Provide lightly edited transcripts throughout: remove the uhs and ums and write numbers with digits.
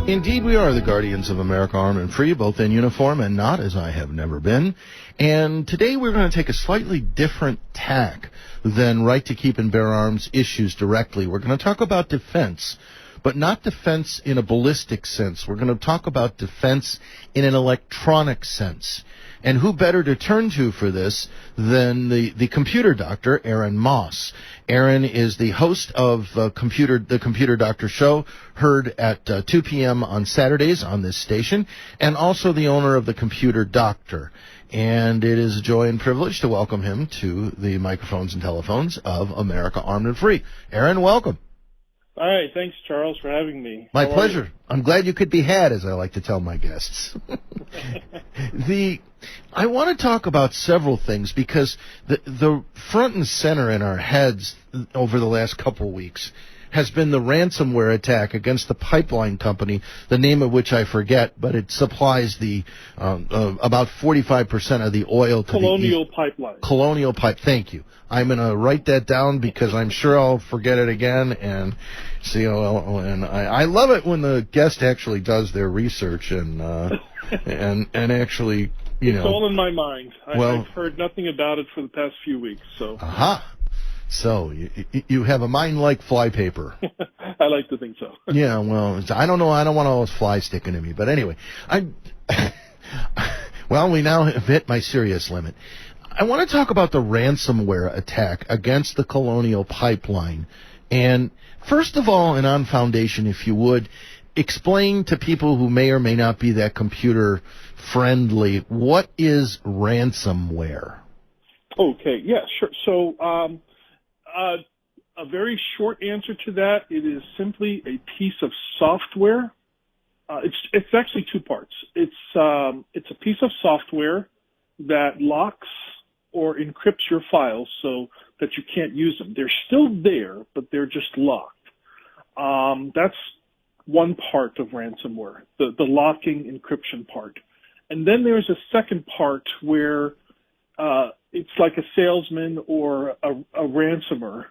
Indeed, we are the Guardians of America, armed and free, both in uniform and not, as I have never been. And today we're going to take a slightly different tack than right to keep and bear arms issues directly. We're going to talk about defense, but not defense in a ballistic sense. We're going to talk about defense in an electronic sense. And who better to turn to for this than the computer doctor, Aaron Moss. Aaron is the host of the Computer Doctor Show, heard at 2 p.m. on Saturdays on this station, and also the owner of the Computer Doctor. And it is a joy and privilege to welcome him to the microphones and telephones of America Armed and Free. Aaron, welcome. All right. Thanks, Charles, for having me. My pleasure. I'm glad you could be had, as I like to tell my guests. I want to talk about several things because the front and center in our heads over the last couple of weeks has been the ransomware attack against the pipeline company, the name of which I forget, but it supplies the about 45% of the oil to Colonial Pipeline. Colonial Pipe. Thank you. I'm going to write that down because I'm sure I'll forget it again. And and I love it when the guest actually does their research and actually, It's all in my mind. I've heard nothing about it for the past few weeks. So. Aha. So you have a mind like flypaper. I like to think so. Yeah, well, I don't know. I don't want all those flies sticking to me. But anyway, we now have hit my serious limit. I want to talk about the ransomware attack against the Colonial Pipeline. And first of all, and on foundation, if you would, explain to people who may or may not be that computer friendly, what is ransomware? Okay, yeah, sure. So, a very short answer to that, it is simply a piece of software. It's actually two parts. It's a piece of software that locks or encrypts your files so that you can't use them. They're still there, but they're just locked. That's one part of ransomware, the locking encryption part. And then there's a second part where it's like a salesman or a ransomer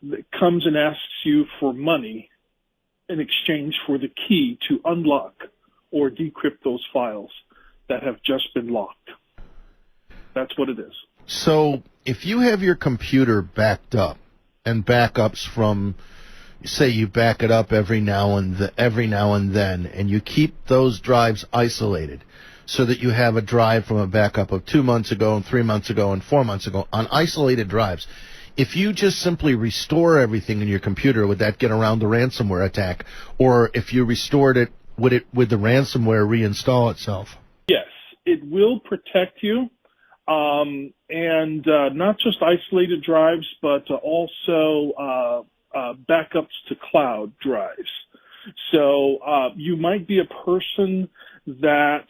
that comes and asks you for money in exchange for the key to unlock or decrypt those files that have just been locked. That's what it is. So if you have your computer backed up, and backups from, say you back it up every now and then, and you keep those drives isolated, so that you have a drive from a backup of 2 months ago and 3 months ago and 4 months ago on isolated drives. If you just simply restore everything in your computer, would that get around the ransomware attack? Or if you restored it, would the ransomware reinstall itself? Yes, it will protect you, and not just isolated drives, but also backups to cloud drives. So you might be a person that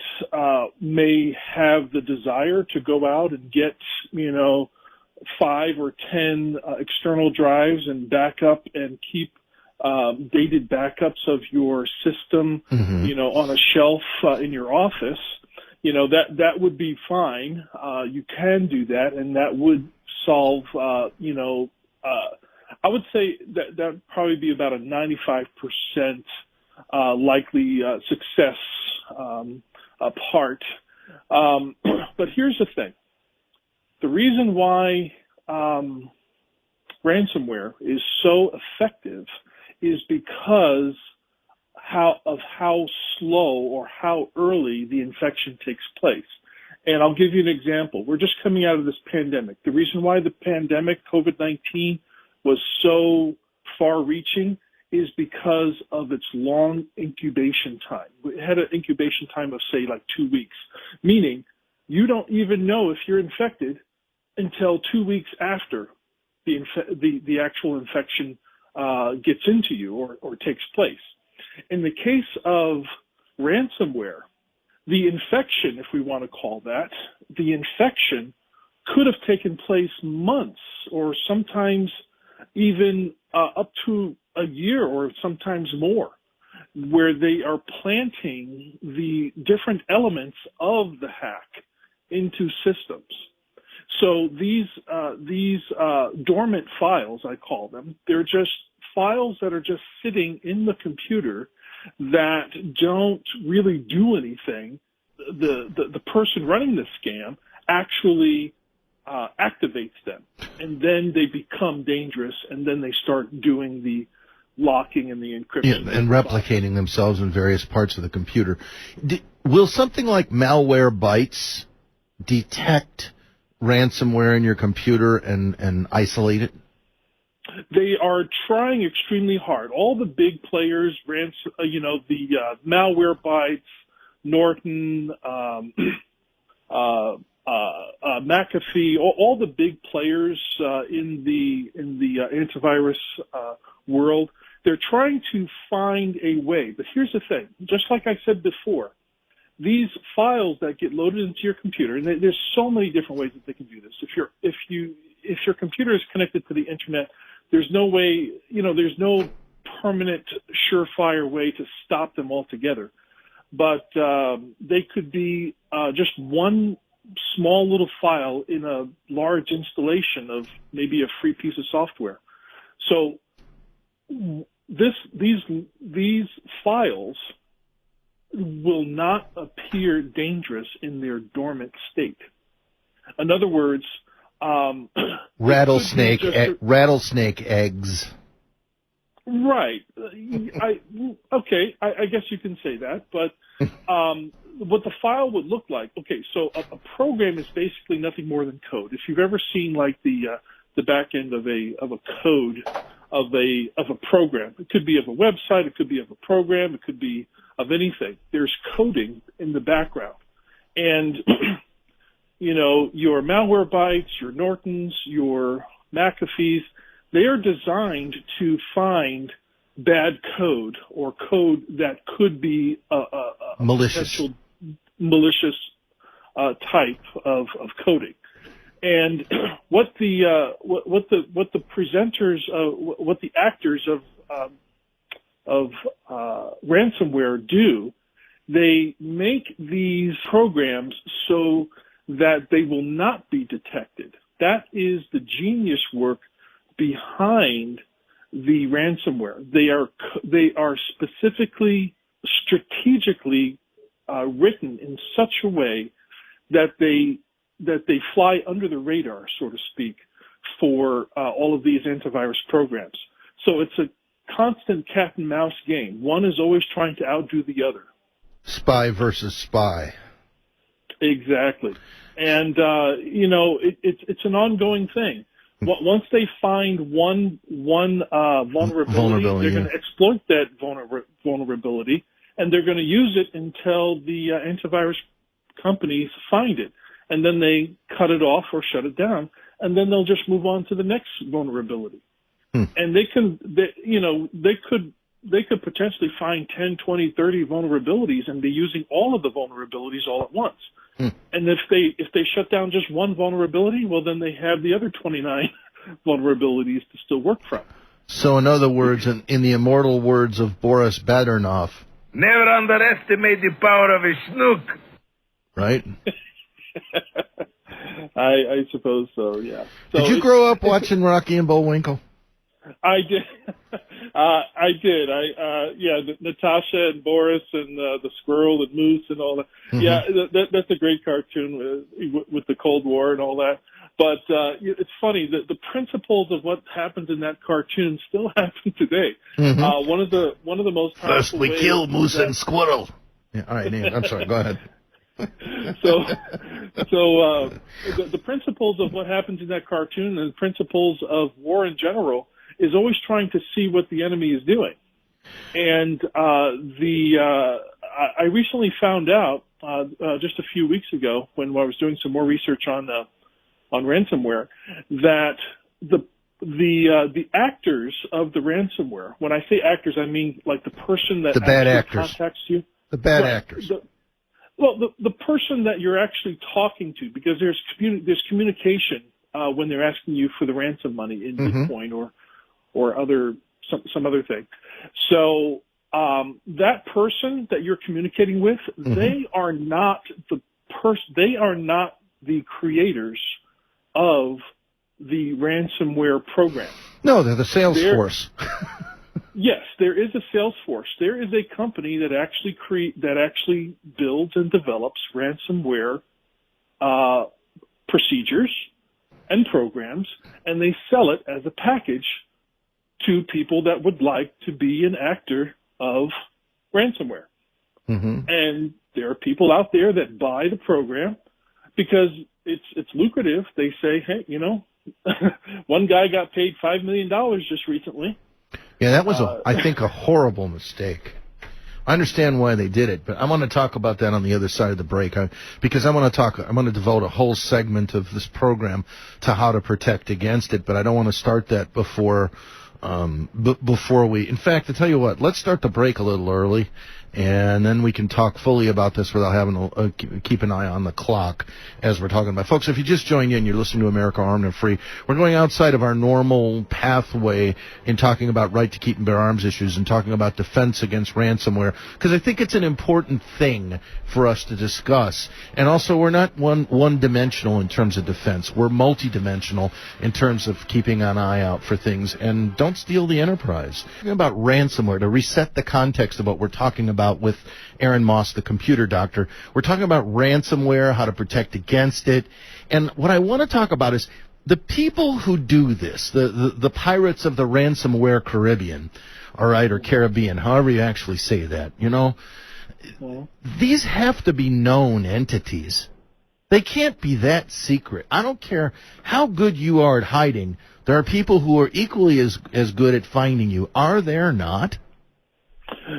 may have the desire to go out and get, 5 or 10 external drives and back up and keep dated backups of your system, on a shelf in your office. That would be fine. You can do that, and that would solve, I would say that would probably be about a 95% likely success part. But here's the thing. The reason why ransomware is so effective is because how slow or how early the infection takes place. And I'll give you an example. We're just coming out of this pandemic. The reason why the pandemic, COVID-19, was so far-reaching is because of its long incubation time. It had an incubation time of, say, like 2 weeks, meaning you don't even know if you're infected until 2 weeks after the actual infection gets into you or takes place. In the case of ransomware, the infection, if we want to call that, the infection could have taken place months or sometimes even up to a year or sometimes more, where they are planting the different elements of the hack into systems. So these dormant files, I call them, they're just files that are just sitting in the computer that don't really do anything. The person running the scam actually activates them, and then they become dangerous, and then they start doing the locking and the encryption. And replicating themselves in various parts of the computer. Will something like Malwarebytes detect ransomware in your computer and isolate it? They are trying extremely hard. All the big players, Malwarebytes, Norton, McAfee, all the big players in the antivirus world, they're trying to find a way. But here's the thing: just like I said before, these files that get loaded into your computer, and there's so many different ways that they can do this. If your computer is connected to the internet, there's no way, there's no permanent, surefire way to stop them altogether. But they could be just one small little file in a large installation of maybe a free piece of software. So these files will not appear dangerous in their dormant state. In other words, rattlesnake eggs. Right. I guess you can say that, but what the file would look like. Okay, so a program is basically nothing more than code. If you've ever seen like the back end of a code of a program, it could be of a website, it could be of a program, it could be of anything. There's coding in the background, and your Malwarebytes, your Nortons, your McAfees, they are designed to find bad code or code that could be a malicious type of coding. And what the actors of ransomware do, they make these programs so that they will not be detected. That is the genius work behind the ransomware. They are specifically, strategically written in such a way that they fly under the radar, so to speak, for all of these antivirus programs. So it's a constant cat and mouse game. One is always trying to outdo the other. Spy versus spy. Exactly. And, it's an ongoing thing. Once they find one vulnerability, they're going to exploit that vulnerability, and they're going to use it until the antivirus companies find it. And then they cut it off or shut it down, and then they'll just move on to the next vulnerability. And they could potentially find 10, 20, 30 vulnerabilities and be using all of the vulnerabilities all at once. And if they shut down just one vulnerability, well, then they have the other 29 vulnerabilities to still work from. So in other words, in the immortal words of Boris Badenov, never underestimate the power of a snook. Right? I suppose so, yeah. So did you grow up watching Rocky and Bullwinkle? I did. I did. Natasha and Boris and the squirrel and Moose and all that. Mm-hmm. Yeah, that's a great cartoon with the Cold War and all that. But it's funny that the principles of what happens in that cartoon still happen today. Mm-hmm. One of the most first we kill Moose and Squirrel. Yeah, all right, I'm sorry. Go ahead. The principles of what happens in that cartoon and the principles of war in general is always trying to see what the enemy is doing. And I recently found out just a few weeks ago when I was doing some more research on ransomware that the actors of the ransomware, when I say actors, I mean like the person that contacts you. The bad actors. The person that you're actually talking to, because there's communication when they're asking you for the ransom money in Bitcoin or some other thing. So that person that you're communicating with, they are not the creators of the ransomware program. No, they're the sales force. Yes, there is a sales force. There is a company that actually builds and develops ransomware procedures and programs, and they sell it as a package to people that would like to be an actor of ransomware. Mm-hmm. And there are people out there that buy the program because it's lucrative. They say, hey, one guy got paid $5 million just recently. Yeah, that was, I think, a horrible mistake. I understand why they did it, but I want to talk about that on the other side of the break, because I'm going to devote a whole segment of this program to how to protect against it, but I don't want to start that before we. In fact, to tell you what, let's start the break a little early, and then we can talk fully about this without having to keep an eye on the clock as we're talking about. Folks, if you just joined in, you're listening to America Armed and Free. We're going outside of our normal pathway in talking about right to keep and bear arms issues and talking about defense against ransomware, because I think it's an important thing for us to discuss. And also, we're not one-dimensional in terms of defense. We're multidimensional in terms of keeping an eye out for things. And don't steal the enterprise. Talking about ransomware, to reset the context of what we're talking about with Aaron Moss, the computer doctor. We're talking about ransomware, how to protect against it. And what I want to talk about is the people who do this, the pirates of the ransomware Caribbean, all right, or Caribbean, however you actually say that, these have to be known entities. They can't be that secret. I don't care how good you are at hiding. There are people who are equally as good at finding you. Are there not?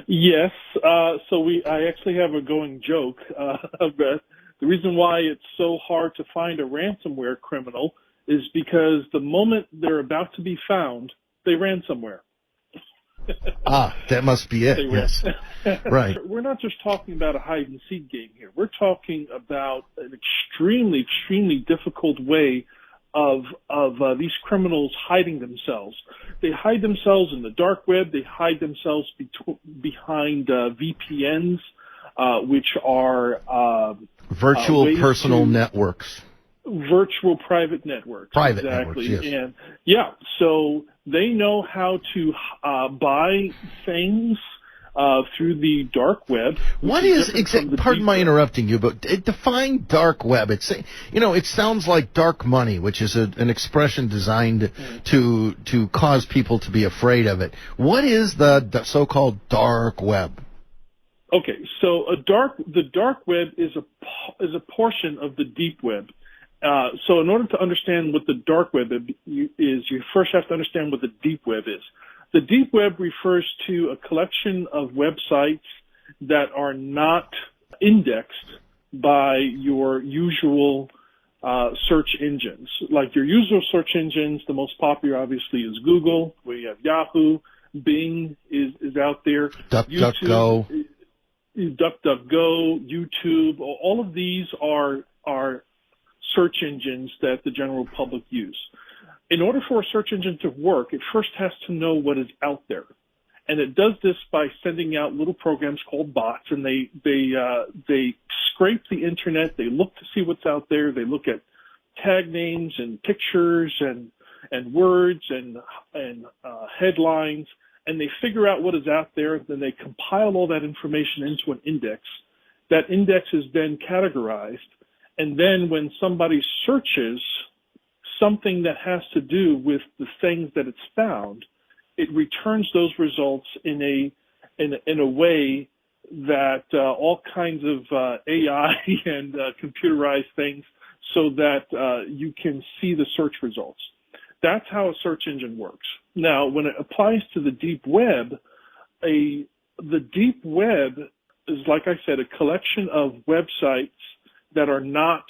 Yes. I actually have a going joke. The reason why it's so hard to find a ransomware criminal is because the moment they're about to be found, they ransomware. That must be it. Yes. Right. We're not just talking about a hide and seek game here. We're talking about an extremely, extremely difficult way of these criminals hiding themselves. They hide themselves in the dark web. They hide themselves behind VPNs, which are virtual personal networks. Virtual private networks. Private exactly. networks, yes. And yeah, so they know how to buy things through the dark web. What is exactly? Pardon my interrupting you, but define dark web. It sounds like dark money, which is an expression designed to cause people to be afraid of it. What is the so-called dark web? Okay, so the dark web is a portion of the deep web. So in order to understand what the dark web is, you first have to understand what the deep web is. The deep web refers to a collection of websites that are not indexed by your usual search engines. Like your usual search engines, the most popular obviously is Google, where you have Yahoo, Bing is out there, DuckDuckGo, YouTube. All of these are search engines that the general public use. In order for a search engine to work, it first has to know what is out there. And it does this by sending out little programs called bots, and they scrape the internet, they look to see what's out there, they look at tag names and pictures and words and headlines, and they figure out what is out there, then they compile all that information into an index. That index is then categorized, and then when somebody searches something that has to do with the things that it's found, it returns those results in a way that all kinds of AI and computerized things so that you can see the search results. That's how a search engine works. Now, when it applies to the deep web, the deep web is, like I said, a collection of websites that are not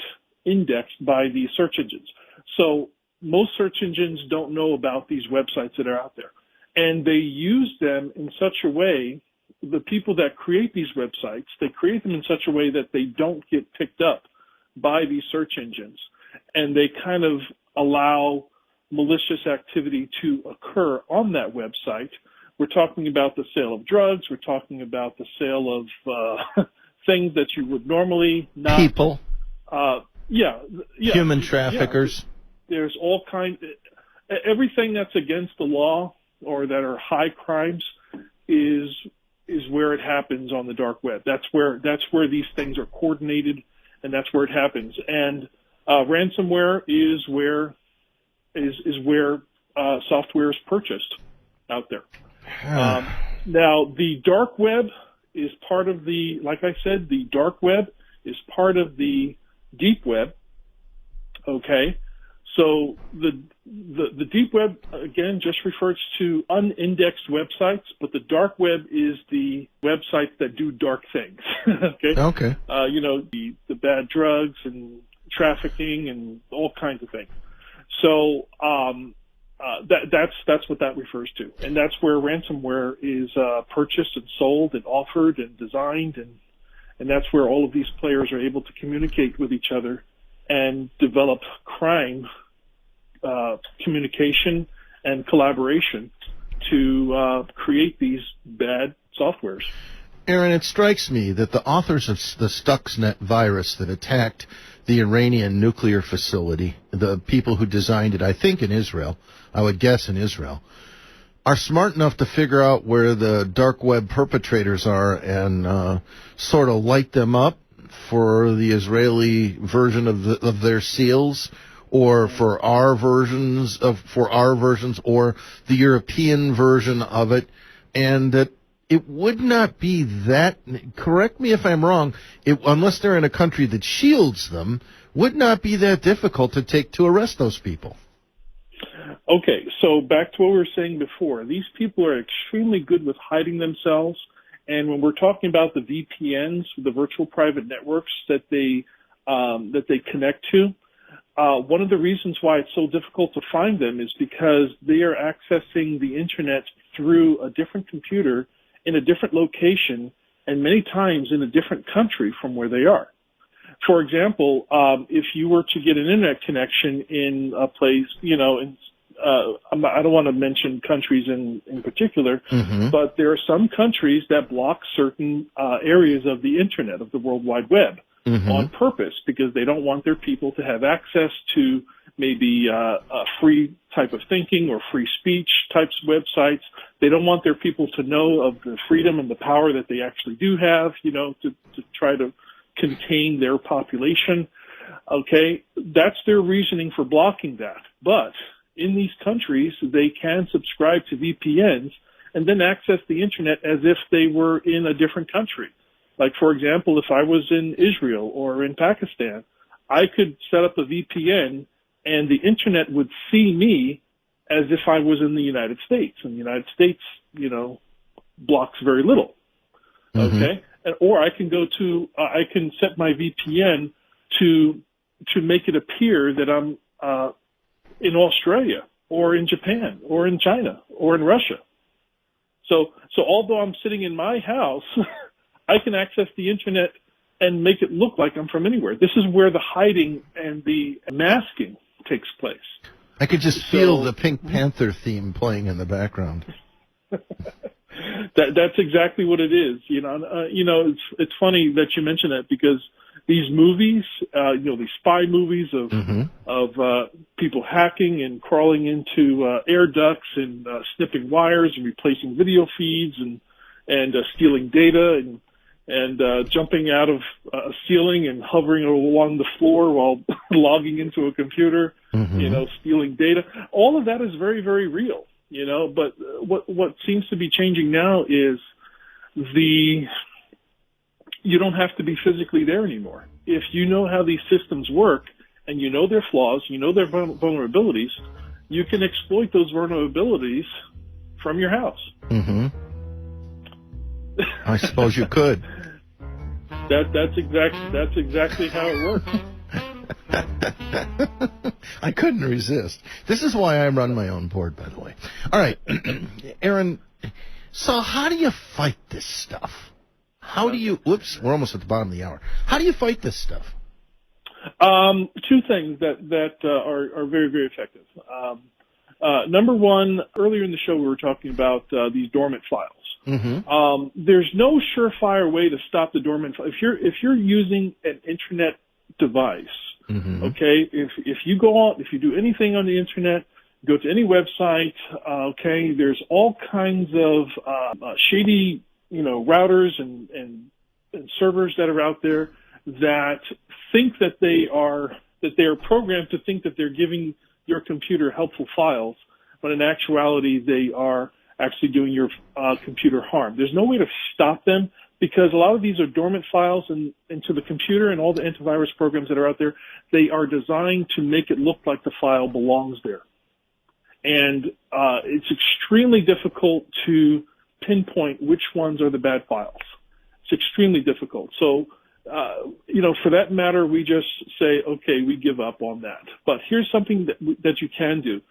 indexed by the search engines. So most search engines don't know about these websites that are out there. And they use them in such a way, the people that create these websites, they create them in such a way that they don't get picked up by these search engines. And they kind of allow malicious activity to occur on that website. We're talking about the sale of drugs. We're talking about the sale of things that you would normally not. People. Yeah. Human traffickers. Yeah. There's all kinds. Everything that's against the law or that are high crimes is where it happens on the dark web. That's where these things are coordinated, and that's where it happens. And ransomware is where software is purchased out there. Now, the dark web is part of the, like I said, the dark web is part of the deep web. Okay, so the deep web, again, just refers to unindexed websites, but the dark web is the websites that do dark things. Okay. You know, the bad drugs and trafficking and all kinds of things. So that's what that refers to, and that's where ransomware is purchased and sold and offered and designed, and that's where all of these players are able to communicate with each other and develop crime communication and collaboration to create these bad softwares. Aaron, it strikes me that the authors of the Stuxnet virus that attacked the Iranian nuclear facility, the people who designed it, I think in Israel, I would guess in Israel, are smart enough to figure out where the dark web perpetrators are and sort of light them up for the Israeli version of their SEALs, or for our versions, or the European version of it, and that it would not be that, correct me if I'm wrong, unless they're in a country that shields them, would not be that difficult to arrest those people. Okay, so back to what we were saying before. These people are extremely good with hiding themselves, and when we're talking about the VPNs, the virtual private networks that they connect to, one of the reasons why it's so difficult to find them is because they are accessing the internet through a different computer in a different location, and many times in a different country from where they are. For example, if you were to get an internet connection in a place, you know, I don't want to mention countries in particular, but there are some countries that block certain areas of the internet, of the World Wide Web, on purpose, because they don't want their people to have access to maybe a free type of thinking or free speech types of websites. They don't want their people to know of the freedom and the power that they actually do have, you know, to try to contain their population. Okay, that's their reasoning for blocking that. But in these countries, they can subscribe to VPNs and then access the internet as if they were in a different country. Like, for example, if I was in Israel or in Pakistan, I could set up a VPN and the internet would see me as if I was in the United States. And the United States, you know, blocks very little. Okay? Or I can go to, I can set my VPN to make it appear that I'm in Australia or in Japan or in China or in Russia. So although I'm sitting in my house, I can access the internet and make it look like I'm from anywhere. This is where the hiding and the masking takes place. I could just feel the Pink Panther theme playing in the background. That's exactly what it is. You know, it's funny that you mention that, because these movies, you know, these spy movies of people hacking and crawling into air ducts and snipping wires and replacing video feeds and stealing data and jumping out of a ceiling and hovering along the floor while logging into a computer, you know, stealing data. All of that is very, very real, you know, but what seems to be changing now is you don't have to be physically there anymore. If you know how these systems work and you know their flaws, you know their vulnerabilities, you can exploit those vulnerabilities from your house. I suppose you could. That's exactly how it works. I couldn't resist. This is why I run my own board, by the way. All right, Aaron, so how do you fight this stuff? How do you, whoops, we're almost at the bottom of the hour. How do you fight this stuff? Two things that are very, very effective. Number one, earlier in the show we were talking about these dormant files. There's no surefire way to stop the dormant file. If you're using an internet device, okay, if you go on, if you do anything on the internet, Go to any website. Okay, there's all kinds of shady, routers and servers that are out there that think that they are programmed to think that they're giving your computer helpful files, but in actuality they are actually doing your computer harm. There's no way to stop them because a lot of these are dormant files into the computer, and all the antivirus programs that are out there, they are designed to make it look like the file belongs there. And it's extremely difficult to pinpoint which ones are the bad files. It's extremely difficult. So, for that matter, we just say, okay, we give up on that. But here's something that you can do.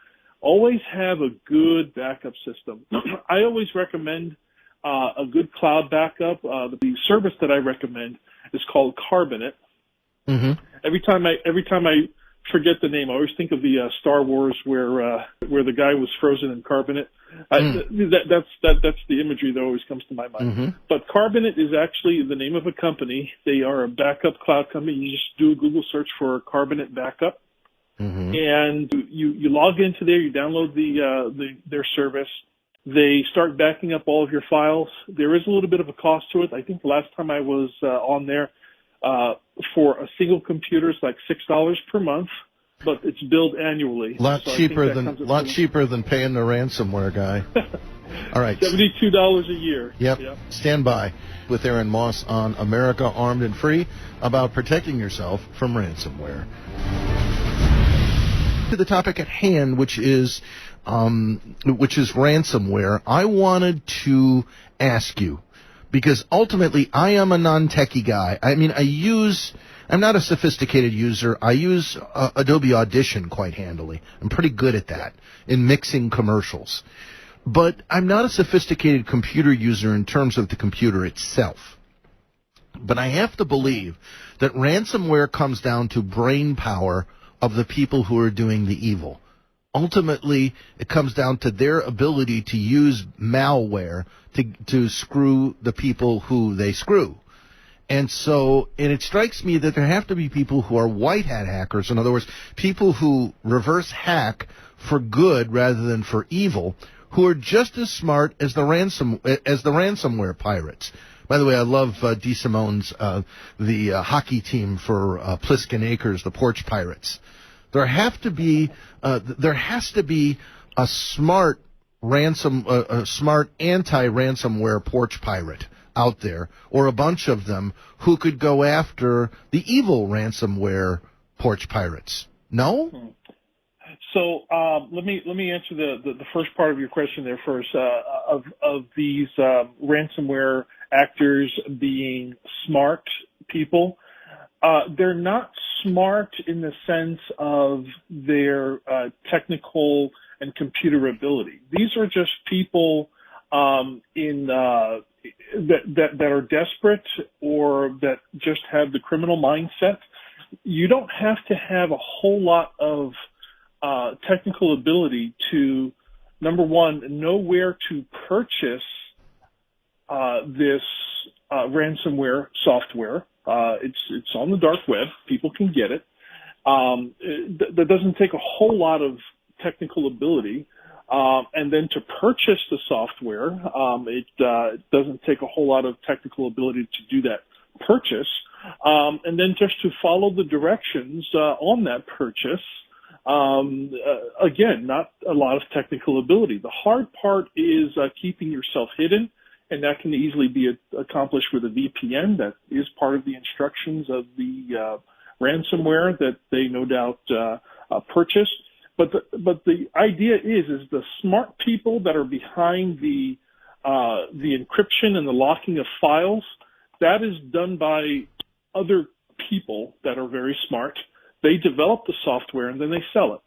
Always have a good backup system. I always recommend a good cloud backup. The service that I recommend is called Carbonate. Mm-hmm. Every time I forget the name, I always think of the Star Wars where the guy was frozen in carbonate. That's the imagery that always comes to my mind. Mm-hmm. But Carbonate is actually the name of a company. They are a backup cloud company. You just do a Google search for Carbonate backup. Mm-hmm. And you log into there, you download their service. They start backing up all of your files. There is a little bit of a cost to it. I think the last time I was on there, for a single computer, it's like $6 per month, but it's billed annually. Lot cheaper than paying the ransomware guy. All right, $72 a year. Yep. Stand by with Aaron Moss on America Armed and Free about protecting yourself from ransomware. To the topic at hand, which is ransomware, I wanted to ask you, because ultimately I am a non-techie guy. I mean, I'm not a sophisticated user. I use Adobe Audition quite handily. I'm pretty good at that in mixing commercials. But I'm not a sophisticated computer user in terms of the computer itself. But I have to believe that ransomware comes down to brain power of the people who are doing the evil. Ultimately, it comes down to their ability to use malware to screw the people who they screw. And it strikes me that there have to be people who are white hat hackers. In other words, people who reverse hack for good rather than for evil, who are just as smart as the ransomware pirates. By the way, I love DeSimone's the hockey team for Pliskin Acres, the Porch Pirates. There has to be a smart anti-ransomware porch pirate out there, or a bunch of them, who could go after the evil ransomware porch pirates. No? So let me answer the first part of your question there first. Of these ransomware actors being smart people, they're not smart in the sense of their technical and computer ability. These are just people that are desperate or that just have the criminal mindset. You don't have to have a whole lot of technical ability to, number one, know where to purchase this ransomware software. It's on the dark web. People can get it. That doesn't take a whole lot of technical ability. And then to purchase the software, it doesn't take a whole lot of technical ability to do that purchase. And then just to follow the directions on that purchase. Again, not a lot of technical ability. The hard part is keeping yourself hidden, and that can easily be accomplished with a VPN. That is part of the instructions of the ransomware that they no doubt purchase. But the idea is the smart people that are behind the encryption and the locking of files. That is done by other people that are very smart. They develop the software and then they sell it.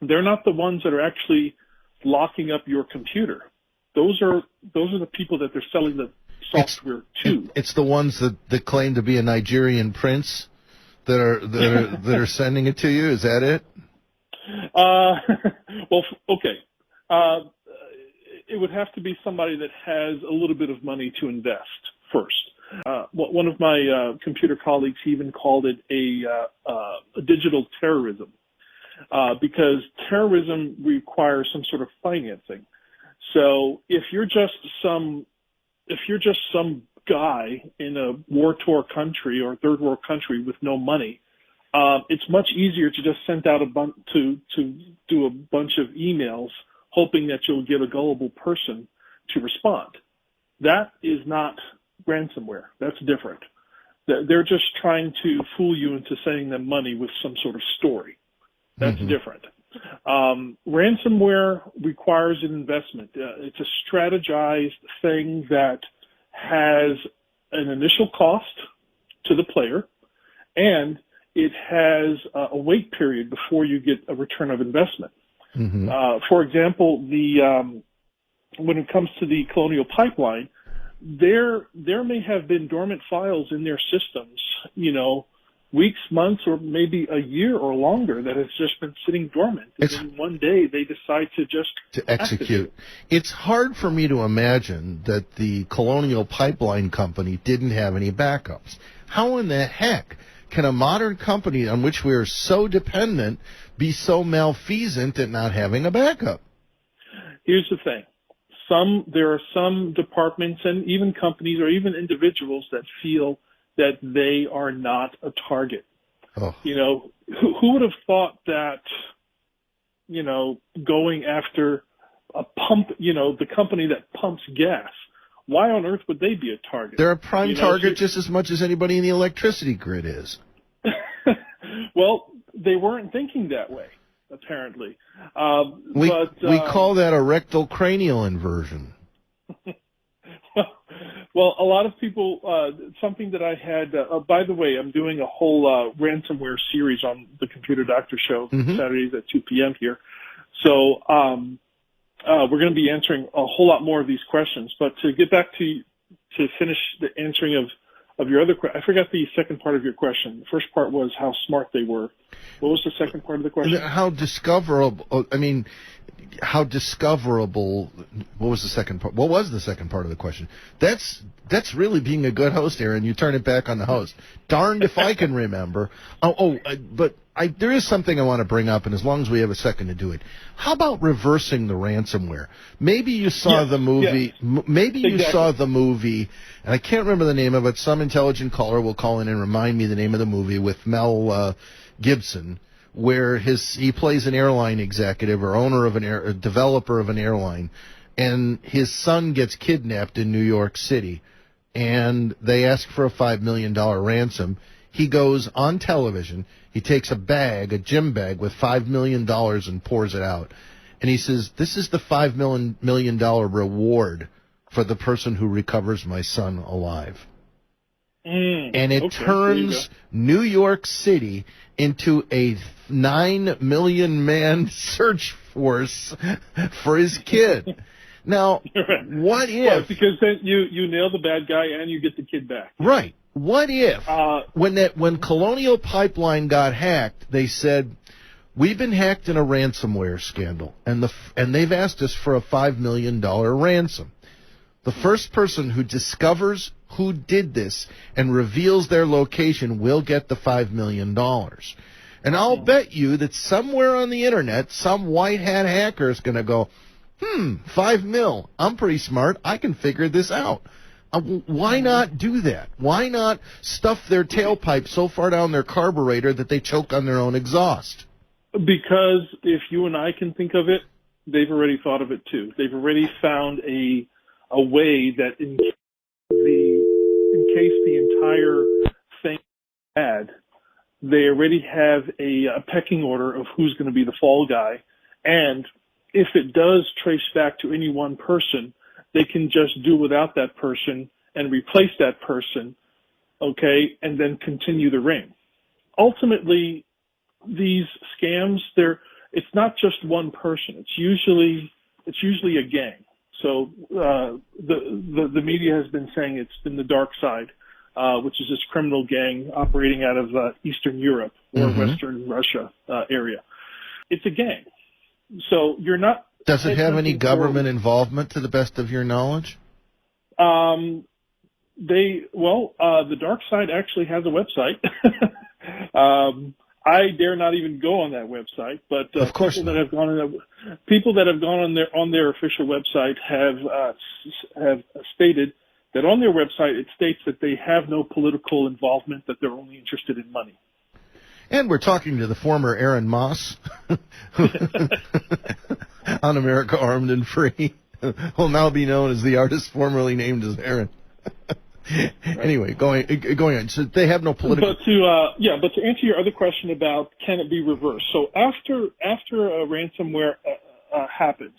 They're not the ones that are actually locking up your computer. Those are the people that they're selling the software to. It's the ones that claim to be a Nigerian prince that are sending it to you. Is that it? Well, okay. It would have to be somebody that has a little bit of money to invest first. One of my computer colleagues even called it a digital terrorism. because terrorism requires some sort of financing. So if you're just some guy in a war-torn country or third world country with no money, it's much easier to just send out to do a bunch of emails hoping that you'll get a gullible person to respond. That is not ransomware. That's different. They're just trying to fool you into sending them money with some sort of story. That's different. Ransomware requires an investment. It's a strategized thing that has an initial cost to the player, and it has a wait period before you get a return of investment. For example, when it comes to the Colonial Pipeline, there may have been dormant files in their systems, weeks, months, or maybe a year or longer that has just been sitting dormant. And then one day they decide to execute. It's hard for me to imagine that the Colonial Pipeline Company didn't have any backups. How in the heck can a modern company on which we are so dependent be so malfeasant at not having a backup? Here's the thing. There are some departments and even companies or even individuals that feel that they are not a target. Oh. Who would have thought that, going after a pump, the company that pumps gas, why on earth would they be a target? They're a prime target just as much as anybody in the electricity grid is. Well, they weren't thinking that way, apparently. We call that a rectal cranial inversion. Well, a lot of people, something that I had, by the way, I'm doing a whole ransomware series on the Computer Doctor Show Saturdays at 2 p.m. here. So we're going to be answering a whole lot more of these questions. But to get back to finish the answering of your other question, I forgot the second part of your question. The first part was how smart they were. What was the second part of the question? How discoverable, what was the second part? What was the second part of the question? That's really being a good host, Aaron. You turn it back on the host. Darned if I can remember. But there is something I want to bring up, and as long as we have a second to do it. How about reversing the ransomware? Maybe you saw the movie. Yes. Maybe you saw the movie, and I can't remember the name of it. Some intelligent caller will call in and remind me the name of the movie with Mel Gibson, where he plays an airline executive or owner of a developer of an airline, and his son gets kidnapped in New York City, and they ask for a $5 million ransom. He goes on television, he takes a gym bag with $5 million and pours it out, and he says, "This is the $5 million reward for the person who recovers my son alive." And it turns New York City into a 9 million man search force for his kid. Now, what if... Well, because then you nail the bad guy and you get the kid back. Right. What if, when Colonial Pipeline got hacked, they said, "We've been hacked in a ransomware scandal, and they've asked us for a $5 million ransom. The first person who discovers who did this and reveals their location will get the $5 million. And I'll bet you that somewhere on the internet, some white hat hacker is going to go, $5 million. I'm pretty smart. I can figure this out." Why not do that? Why not stuff their tailpipe so far down their carburetor that they choke on their own exhaust? Because if you and I can think of it, they've already thought of it too. They've already found a way that in case the entire thing is bad, they already have a pecking order of who's going to be the fall guy. And if it does trace back to any one person, they can just do without that person and replace that person, okay, and then continue the ring. Ultimately, these scams, it's not just one person. It's usually a gang. So the media has been saying it's in the dark side, which is this criminal gang operating out of Eastern Europe or Western Russia area. It's a gang. So you're not... Does it have any government involvement, to the best of your knowledge? The dark side actually has a website. I dare not even go on that website, but of course people that have gone on their official website have stated that on their website it states that they have no political involvement, that they're only interested in money. And we're talking to the former Aaron Moss on America Armed and Free, will now be known as the artist formerly named as Aaron. Anyway, going on. So they have no political. But to answer your other question about can it be reversed? So after a ransomware happens,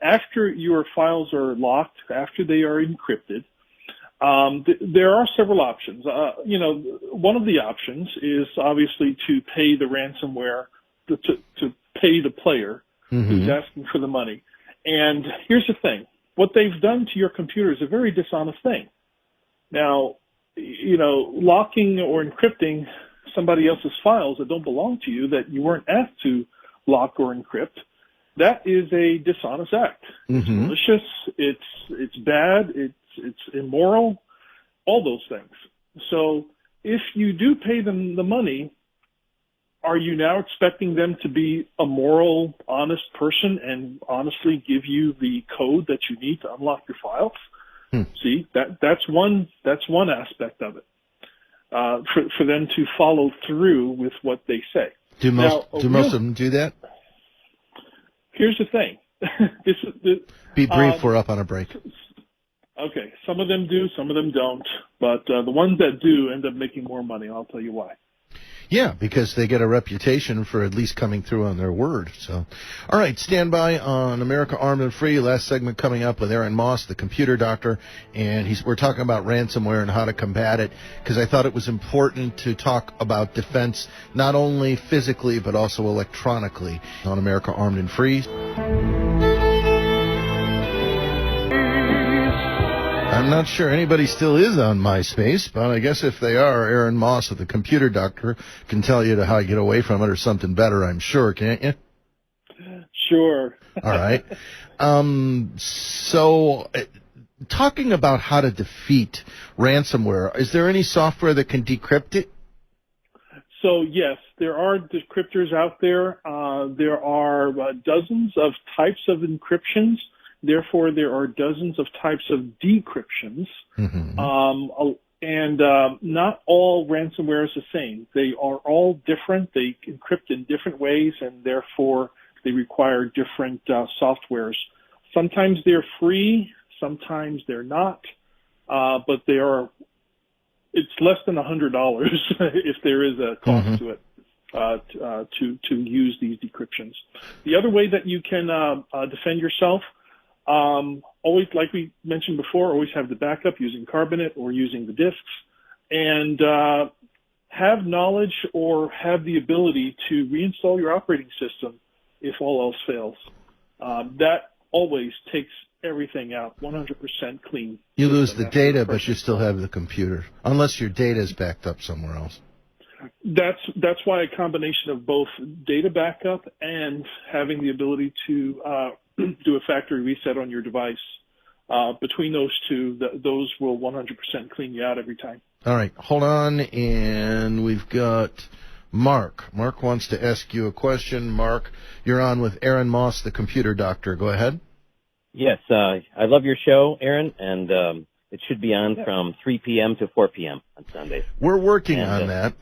after your files are locked, after they are encrypted, there are several options. One of the options is obviously to pay the ransomware, to pay the player who's asking for the money. And here's the thing. What they've done to your computer is a very dishonest thing. Now, locking or encrypting somebody else's files that don't belong to you, that you weren't asked to lock or encrypt, that is a dishonest act. It's malicious. It's bad. It's immoral. All those things. So if you do pay them the money, are you now expecting them to be a moral, honest person and honestly give you the code that you need to unlock your files? See, that's one aspect of it. For them to follow through with what they say. Do most of them do that? Here's the thing. Be brief. We're up on a break. Okay, some of them do, some of them don't, but the ones that do end up making more money. I'll tell you why. Yeah, because they get a reputation for at least coming through on their word. So, all right, stand by on America Armed and Free. Last segment coming up with Aaron Moss, the computer doctor, and we're talking about ransomware and how to combat it, because I thought it was important to talk about defense not only physically but also electronically on America Armed and Free. I'm not sure anybody still is on MySpace, but I guess if they are, Aaron Moss of the Computer Doctor can tell you how to get away from it or something better, I'm sure, can't you? Sure. All right. So, talking about how to defeat ransomware, is there any software that can decrypt it? So, yes, there are decryptors out there. There are dozens of types of encryptions. Therefore, there are dozens of types of decryptions, and not all ransomware is the same. They are all different. They encrypt in different ways, and therefore they require different softwares. Sometimes they're free, sometimes they're not, but they are. It's less than $100 if there is a cost to it. To use these decryptions. The other way that you can defend yourself. Always, like we mentioned before, always have the backup using carbonate or using the disks, and have knowledge or have the ability to reinstall your operating system if all else fails. That always takes everything out 100% clean. You lose the data, but you still have the computer, unless your data is backed up somewhere else. That's why a combination of both data backup and having the ability to do a factory reset on your device. Between those two, those will 100% clean you out every time. All right, hold on, and we've got Mark. Mark wants to ask you a question. Mark, you're on with Aaron Moss, the Computer Doctor. Go ahead. Yes, I love your show, Aaron, and it should be on from 3 p.m. to 4 p.m. on Sundays. We're working on that.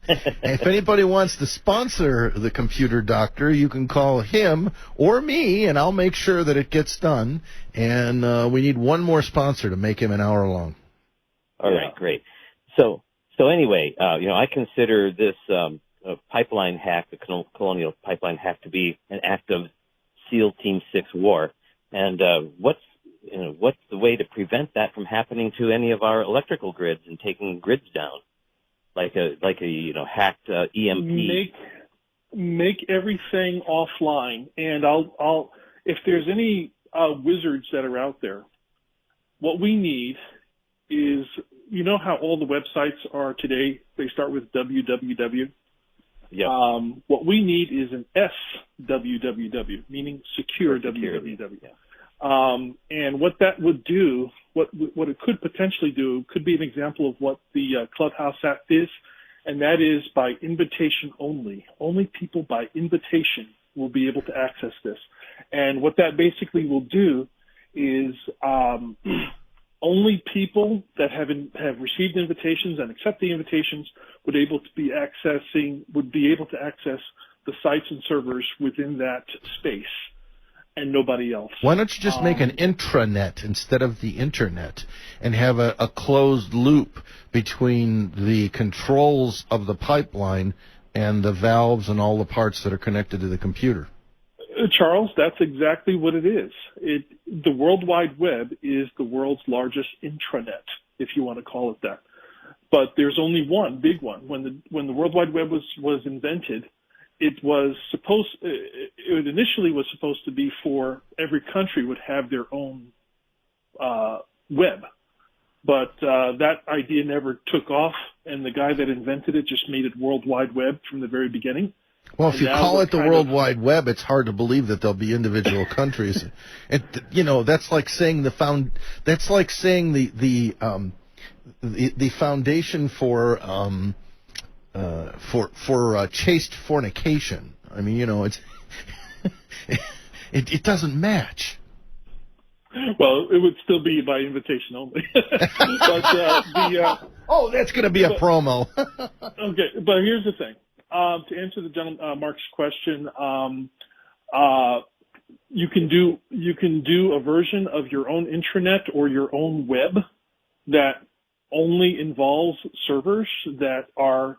If anybody wants to sponsor the Computer Doctor, you can call him or me, and I'll make sure that it gets done. And we need one more sponsor to make him an hour long. All right, great. So anyway, I consider this pipeline hack, the Colonial Pipeline hack, to be an act of SEAL Team 6 war. And what's the way to prevent that from happening to any of our electrical grids and taking grids down? Like a hacked EMP. Make everything offline, and I'll if there's any wizards that are out there, what we need is, how all the websites are today. They start with www. Yeah. What we need is an SWWW, meaning secure www. Yeah. And what that would do, what it could potentially do, could be an example of what the Clubhouse app is, and that is by invitation only. Only people by invitation will be able to access this. And what that basically will do is only people that have received invitations and accept the invitations would be able to access the sites and servers within that space, and nobody else. Why don't you just make an intranet instead of the internet and have a closed loop between the controls of the pipeline and the valves and all the parts that are connected to the computer? Charles, that's exactly what it is. The World Wide Web is the world's largest intranet, if you want to call it that. But there's only one big one. When the World Wide Web was invented, it initially was supposed to be for every country would have their own web. But that idea never took off, and the guy that invented it just made it World Wide Web from the very beginning. Well, if you call it the World Wide Web, it's hard to believe that there'll be individual countries. That's like saying the foundation for chaste fornication. I mean, it's it doesn't match. Well, it would still be by invitation only. Oh, that's going to be a promo. Okay, but here's the thing. To answer the gentleman Mark's question, you can do a version of your own intranet or your own web that only involves servers that are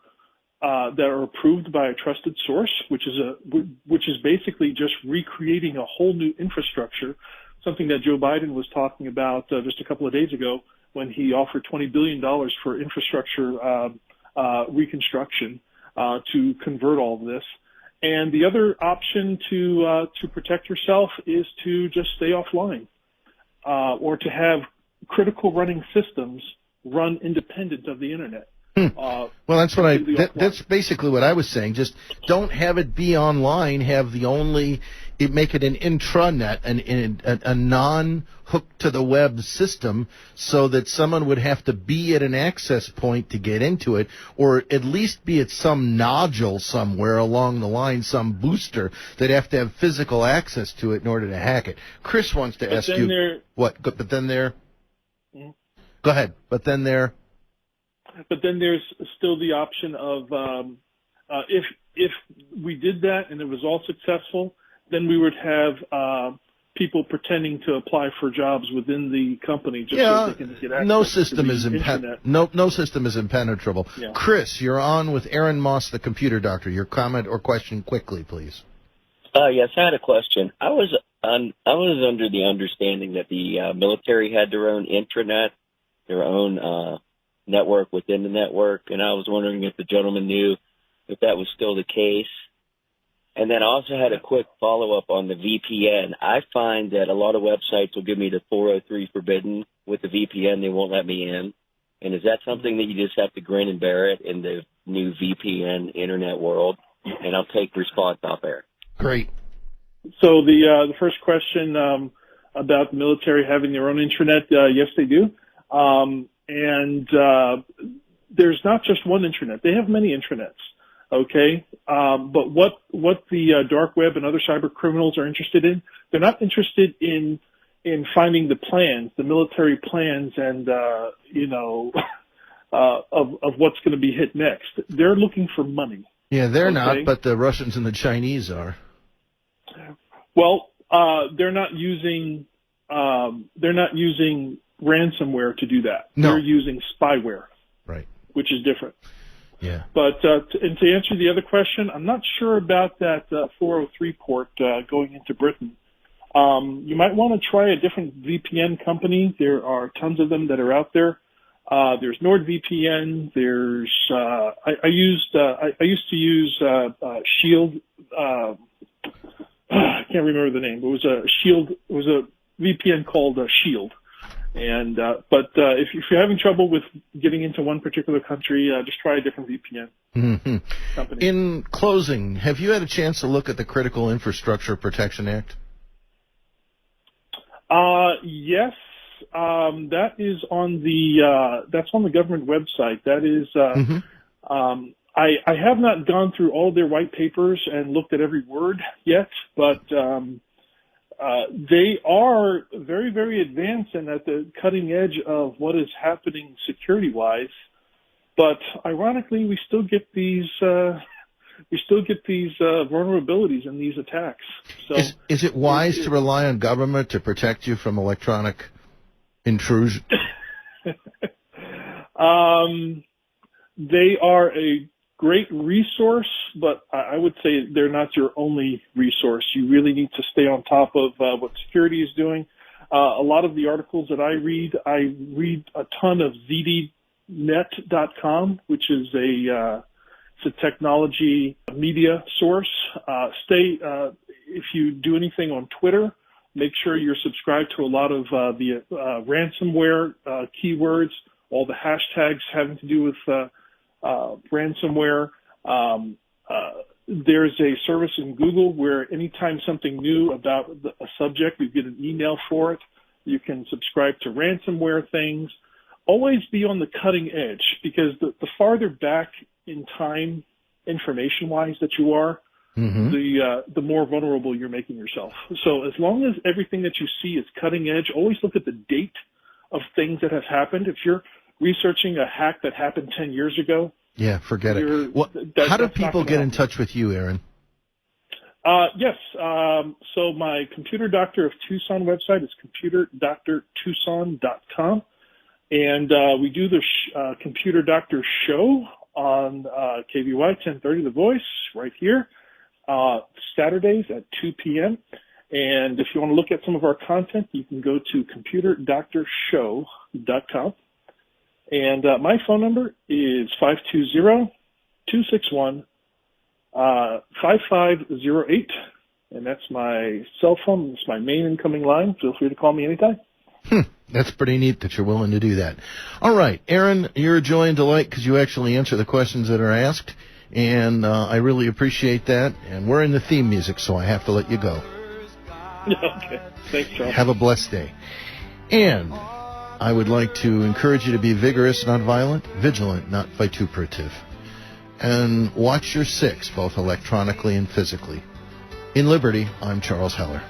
approved by a trusted source, which is basically just recreating a whole new infrastructure, something that Joe Biden was talking about just a couple of days ago when he offered $20 billion for infrastructure reconstruction to convert all of this. And the other option to protect yourself is to just stay offline, or to have critical running systems run independent of the internet. Well, that's basically what I was saying. Just don't have it be online. Make it an intranet, a non-hooked to the web system, so that someone would have to be at an access point to get into it, or at least be at some nodule somewhere along the line, some booster that have to have physical access to it in order to hack it. Chris wants to ask you what? But then there. Mm-hmm. Go ahead. But then there. But then there's still the option of if we did that and it was all successful, then we would have people pretending to apply for jobs within the company just so they can get access no system to is internet. No system is impenetrable. Yeah. Chris, you're on with Aaron Moss, the computer doctor. Your comment or question quickly, please. Yes, I had a question. I was under the understanding that the military had their own intranet, their own network within the network, and I was wondering if the gentleman knew if that was still the case. And then I also had a quick follow-up on the VPN. I find that a lot of websites will give me the 403 forbidden. With the VPN, they won't let me in. And is that something that you just have to grin and bear it in the new VPN internet world? And I'll take response off air. Great. So the first question about the military having their own intranet, yes, they do. And there's not just one intranet. They have many intranets. Okay, but what the dark web and other cyber criminals are interested in, they're not interested in finding the plans, the military plans, and of what's going to be hit next. They're looking for money. Yeah, they're not, but the Russians and the Chinese are. Well, they're not using ransomware to do that. No. They're using spyware, right, which is different. Yeah. But to answer the other question, I'm not sure about that 403 port going into Britain. You might want to try a different VPN company. There are tons of them that are out there. There's NordVPN. There's I used to use Shield. I can't remember the name. It was a Shield. It was a VPN called Shield. And but if you're having trouble with getting into one particular country, just try a different VPN company. In closing, have you had a chance to look at the Critical Infrastructure Protection Act? Yes, that is on the government website. That is I have not gone through all their white papers and looked at every word yet, but they are very, very advanced and at the cutting edge of what is happening security-wise. But ironically, we still get these vulnerabilities in these attacks. So, is it wise to rely on government to protect you from electronic intrusion? They are a great resource, but I would say they're not your only resource. You really need to stay on top of what security is doing. A lot of the articles that I read a ton of zdnet.com, which is it's a technology media source. If you do anything on Twitter, make sure you're subscribed to a lot of the ransomware keywords, all the hashtags having to do with ransomware. There's a service in Google where anytime something new about a subject, you get an email for it. You can subscribe to ransomware things. Always be on the cutting edge, because the farther back in time, information-wise, that you are, the more vulnerable you're making yourself. So as long as everything that you see is cutting edge, always look at the date of things that have happened. If you're researching a hack that happened 10 years ago, forget it. How do people get in touch with you, Aaron? Yes. So my Computer Doctor of Tucson website is computerdoctortucson.com. And we do the Computer Doctor show on KVY 1030 The Voice right here, Saturdays at 2 p.m. And if you want to look at some of our content, you can go to computerdoctorshow.com. And my phone number is 520-261-5508. And that's my cell phone. It's my main incoming line. Feel free to call me anytime. That's pretty neat that you're willing to do that. All right, Aaron, you're a joy and delight because you actually answer the questions that are asked, and I really appreciate that. And we're in the theme music, so I have to let you go. Okay. Thanks, Charles. Have a blessed day. And I would like to encourage you to be vigorous, not violent, vigilant, not vituperative. And watch your six, both electronically and physically. In Liberty, I'm Charles Heller.